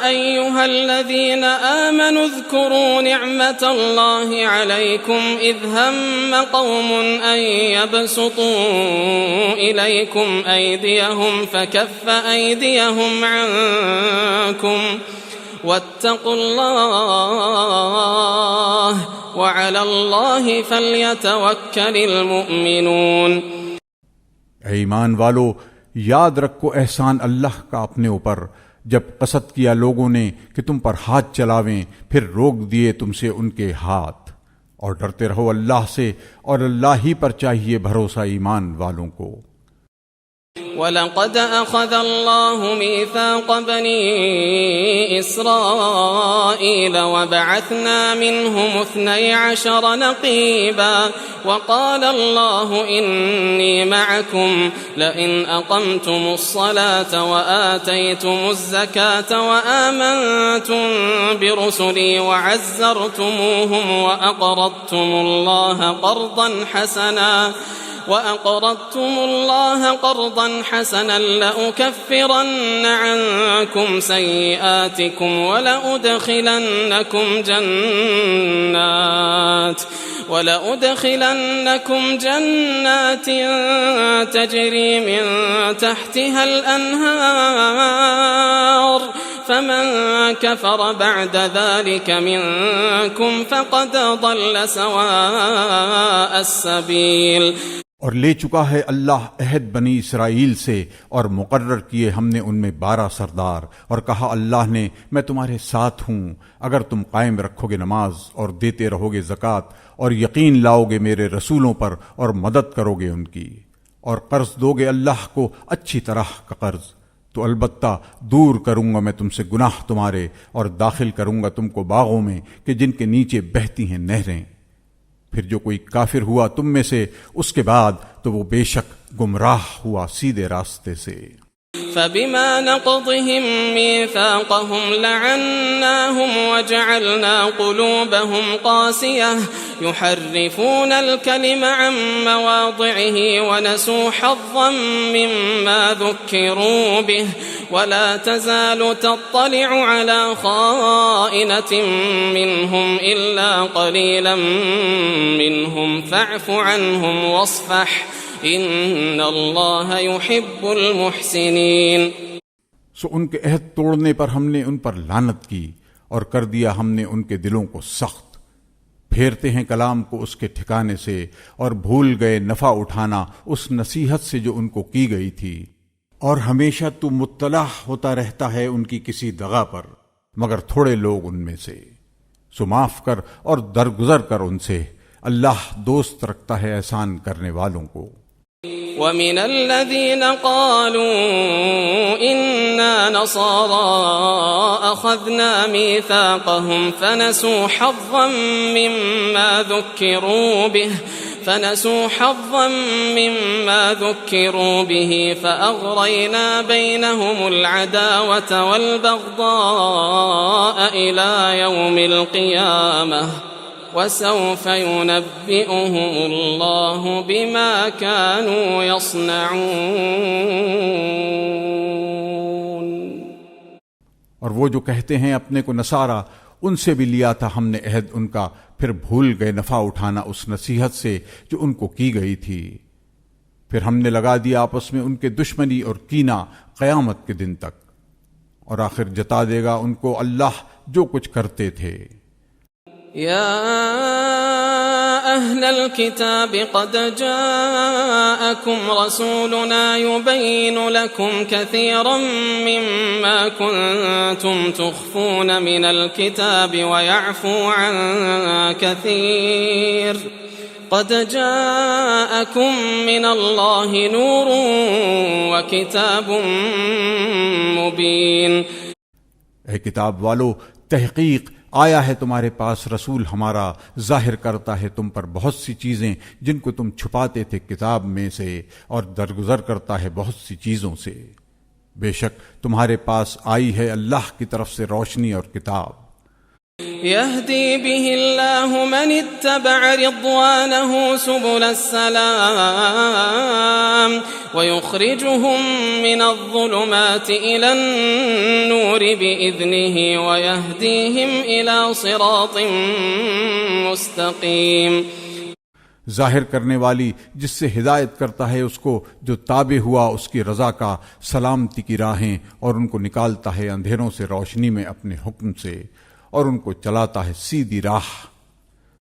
अय्युहल्लज़ीन आमनु ज़्कुरू निअमतल्लाहि अलैकुम is hmm क़ौमुन अन यबसुतू इलैकुम अयदियहुम फकफ्फ अयदियहुम अन्कुम वत्तक़ुल्लाह वअलल्लाहि फल्यतवक्कलिल मुमिनून। ऐ ईमान वालो, याद रखो एहसान अल्लाह का अपने ऊपर, जब कसद किया लोगों ने कि तुम पर हाथ चलावें, फिर रोक दिए तुमसे उनके हाथ। और डरते रहो अल्लाह से, और अल्लाह ही पर चाहिए भरोसा ईमान वालों को। वलक़द अख़ज़ अल्लाहु मीसाक़ बनी इस्राईल वबअथना मिनहुम 12 नक़ीबा वक़ाल अल्लाहु इन्नी मअकुम लइन अक़मतुमुस्सलात वआतयतुमुज़्ज़कात वआमनतुम बिरुसुली वअज़्ज़रतुमूहुम وأقرضتم الله قرضا حسنا لأكفرن عنكم سيئاتكم ولأدخلنكم جنات تجري من تحتها الأنهار فمن كفر بعد ذلك منكم فقد ضل سواء السبيل। और ले चुका है अल्लाह अहद बनी इसराइल से, और मुकर्रर किए हमने उनमें 12 सरदार, और कहा अल्लाह ने मैं तुम्हारे साथ हूँ अगर तुम कायम रखोगे नमाज और देते रहोगे ज़कात और यकीन लाओगे मेरे रसूलों पर और मदद करोगे उनकी, और कर्ज दोगे अल्लाह को अच्छी तरह का कर्ज, तो अलबत्ता दूर करूंगा मैं तुमसे गुनाह तुम्हारे और दाखिल करूंगा तुमको बागों में कि जिनके नीचे बहती हैं नहरें। फिर जो कोई काफिर हुआ तुम में से उसके बाद तो वो बेशक गुमराह हुआ सीधे रास्ते से। फबिमा नक़ज़िहिम मीसाक़हुम लअन्नाहुम वजअलना क़ुलूबहुम क़ासियह युहर्रिफूनल कलिमा अन मवादि'iही वनसू हज़्ज़न मिम्मा ज़ुक्किरू बिहि वला तज़ालु तत्तलि'ु अला ख़ाइनतिन मिनहुम इल्ला क़लीलन मिनहुम फ़अफ़ु अन्हुम वस्फ़ह इन्नल्लाह युहिब्बुल मुहसिनीन। सो उनके अहद तोड़ने पर हमने उन पर लानत की और कर दिया हमने उनके दिलों को सख्त। फेरते हैं कलाम को उसके ठिकाने से और भूल गए नफा उठाना उस नसीहत से जो उनको की गई थी। और हमेशा तू मुत्तला होता रहता है उनकी किसी दगा पर, मगर थोड़े लोग उनमें से। सो माफ कर और दरगुजर कर उनसे, अल्लाह दोस्त रखता है एहसान करने वालों को। ومن الذين قالوا إنا نصارى أخذنا ميثاقهم فنسوا حظا مما ذكروا به فأغرينا بينهم العداوة والبغضاء إلى يوم القيامة وسوف ينبئهم الله بما كانوا يصنعون। और वो जो कहते हैं अपने को नसारा, उनसे भी लिया था हमने अहद उनका, फिर भूल गए नफा उठाना उस नसीहत से जो उनको की गई थी। फिर हमने लगा दिया आपस में उनके दुश्मनी और कीना क़यामत के दिन तक, और आखिर जता देगा उनको अल्लाह जो कुछ करते थे। या अहलल किताब क़द जाअकुम रसूलुना युबय्यिनु लकुम कसीरन मिम्मा कुन्तुम तुख्फून मिनल किताब व यअफू अन कसीर क़द जाअकुम मिनल्लाहि नूरुन व किताबुन मुबीन। ऐ किताब वालो, तहकीक आया है तुम्हारे पास रसूल हमारा, जाहिर करता है तुम पर बहुत सी चीजें जिनको तुम छुपाते थे किताब में से, और दरगुजर करता है बहुत सी चीजों से। बेशक तुम्हारे पास आई है अल्लाह की तरफ से रोशनी और किताब। يهدي به الله من اتبع رضوانه سبل السلام ويخرجهم من الظلمات إلى النور بإذنه ويهديهم إلى صراط मुस्तकीम। जाहिर करने वाली जिससे हिदायत करता है उसको जो ताबे हुआ उसकी रजा का सलामती की राहें और उनको निकालता है अंधेरों से रोशनी में अपने हुक्म से और उनको चलाता है सीधी राह।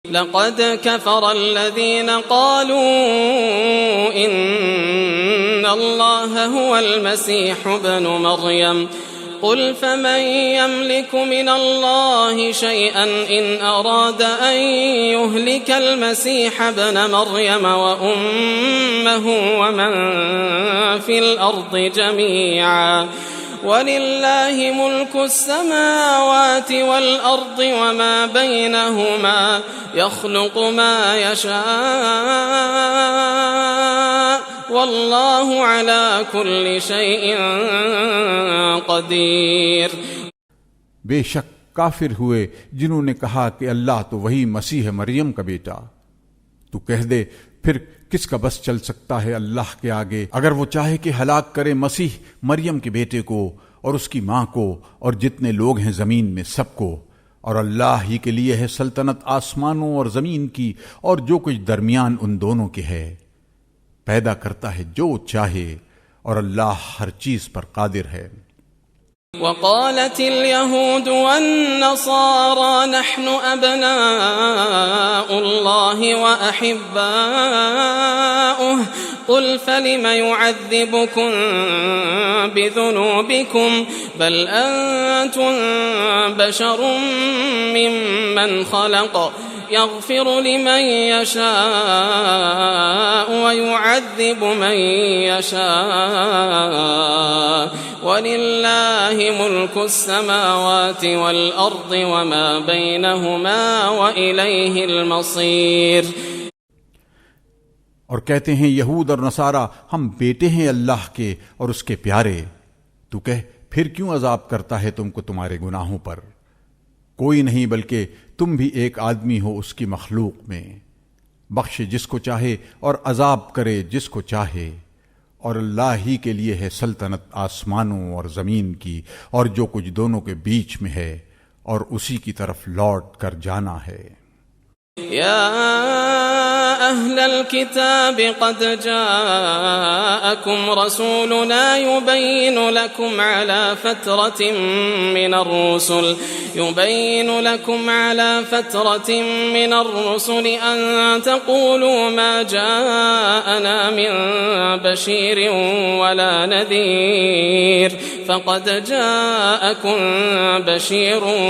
लक़द कफ़र अल्लज़ीना क़ालू इन्नल्लाह हुवल मसीह इब्नु मर्यम क़ुल फमन यमलिकु मिनल्लाहि शैअन इन अरादा अन युहलिकल मसीह इब्न मर्यम व उम्महु व मन फिल अर्दि जमीआ वलिल्लाहि मुल्कुस समावाति वल अर्दि वमा बैनहुमा यख्लुक़ु मा यशा वल्लाहु अला कुल्लि शैइन क़दीर। बेशक काफिर हुए जिन्होंने कहा कि अल्लाह तो वही मसीह मरियम का बेटा। तू कह दे फिर किसका बस चल सकता है अल्लाह के आगे। अगर वो चाहे कि हलाक करे मसीह मरियम के बेटे को और उसकी मां को और जितने लोग हैं जमीन में सबको, और अल्लाह ही के लिए है सल्तनत आसमानों और जमीन की और जो कुछ दरमियान उन दोनों के है। पैदा करता है जो चाहे और अल्लाह हर चीज पर कादिर है। वक़ालतिल यहूद वन्नसारा नहनु अब्नाउल्लाहि व अहिब्बाउहु क़ुल फलिम युअज़्ज़िबुकुम बिज़ुनूबिकुम बल अंतुम बशरुम मिम्मन खलक़ यग़फ़िरु लिमन यशाअ व युअज़्ज़िबु मन यशाअ वलिल्लाहि मुल्कुस समावाति वल अर्दि वमा बैनहुमा व इलैहिल मसीर। और कहते हैं यहूद और नसारा हम बेटे हैं अल्लाह के और उसके प्यारे। तू कह फिर क्यों अजाब करता है तुमको तुम्हारे गुनाहों पर। कोई नहीं बल्कि तुम भी एक आदमी हो उसकी मखलूक में, बख्शे जिसको चाहे और अजाब करे जिसको चाहे। और अल्लाह ही के लिए है सल्तनत आसमानों और जमीन की और जो कुछ दोनों के बीच में है, और उसी की तरफ लौट कर जाना है। या अहलल किताब क़द जाअकुम रसूलुना युबय्यिनु लकुम अला फ़त्रतिन मिनर रुसुल अन तक़ूलू मा जाअना मिन बशीरिन वला नज़ीर फ़क़द जाअकुम बशीरुन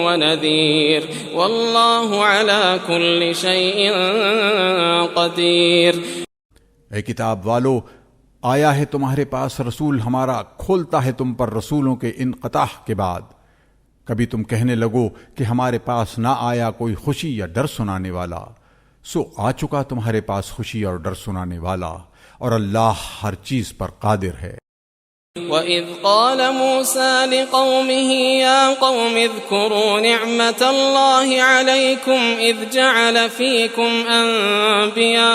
व नज़ीर वल्लाहु अला कुल्लि शैइन क़दीर। ए किताब वालो, आया है तुम्हारे पास रसूल हमारा, खोलता है तुम पर रसूलों के इनक़ताह के बाद। कभी तुम कहने लगो कि हमारे पास ना आया कोई खुशी या डर सुनाने वाला, सो आ चुका तुम्हारे पास खुशी और डर सुनाने वाला, और अल्लाह हर चीज पर कादिर है। वइज़ क़ाल मूसा लिक़ौमिही या क़ौमि इज़्कुरू निअमतल्लाहि अलैकुम इज़ जअल फ़ीकुम अन्बियाअ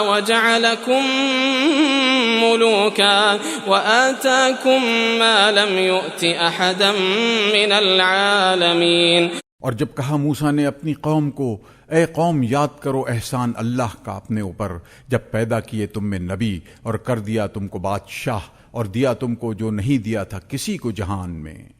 वजअलकुम मुलूका वआताकुम मा लम युअति अहदन मिनल आलमीन। और जब कहा मूसा ने अपनी कौम को, ए कौम याद करो एहसान अल्लाह का अपने ऊपर, जब पैदा किए तुम में नबी और कर दिया तुमको बादशाह और दिया तुमको जो नहीं दिया था किसी को जहान में।